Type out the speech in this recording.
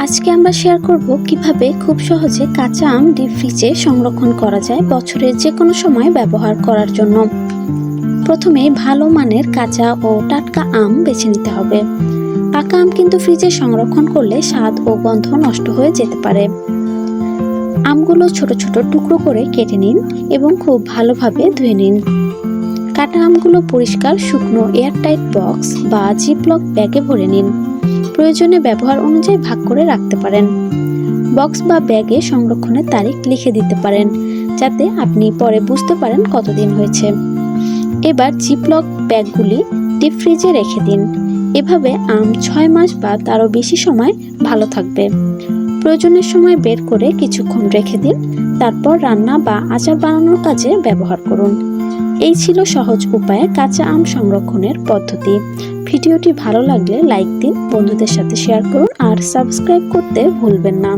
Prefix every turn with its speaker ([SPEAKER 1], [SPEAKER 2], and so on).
[SPEAKER 1] আজকে আমরা শেয়ার করব কিভাবে খুব সহজে কাঁচা আম ডিপ ফ্রিজে সংরক্ষণ করা যায় বছরের যে কোনো সময় ব্যবহার করার জন্য। প্রথমে ভালো মানের কাঁচা ও টাটকা আম বেছে নিতে হবে। পাকা আম কিন্তু ফ্রিজে সংরক্ষণ করলে স্বাদ ও গন্ধ নষ্ট হয়ে যেতে পারে। আমগুলো ছোট ছোট টুকরো করে কেটে নিন এবং খুব ভালোভাবে ধুয়ে নিন। কাটা আমগুলো পরিষ্কার শুকনো এয়ারটাইট বক্স বা জিপলক ব্যাগে ভরে নিন। প্রয়োজনে ব্যবহার অনুযায়ী ভাগ করে রাখতে পারেন। বক্স বা ব্যাগে সংরক্ষণের তারিখ লিখে দিতে পারেন, যাতে আপনি পরে বুঝতে পারেন কতদিন হয়েছে। এবার জিপলক ব্যাগগুলি ডিপ ফ্রিজে রেখে দিন। এভাবে আম 6 মাস বা তারও বেশি সময় ভালো থাকবে। প্রয়োজনের সময় বের করে কিছুক্ষণ রেখে দিন, তারপর রান্না বা আচার বানানোর কাজে ব্যবহার করুন। এই ছিল সহজ উপায়ে কাঁচা আম সংরক্ষণের পদ্ধতি। ভিডিওটি ভালো লাগলে লাইক দিন, বন্ধুদের সাথে শেয়ার করুন আর সাবস্ক্রাইব করতে ভুলবেন না।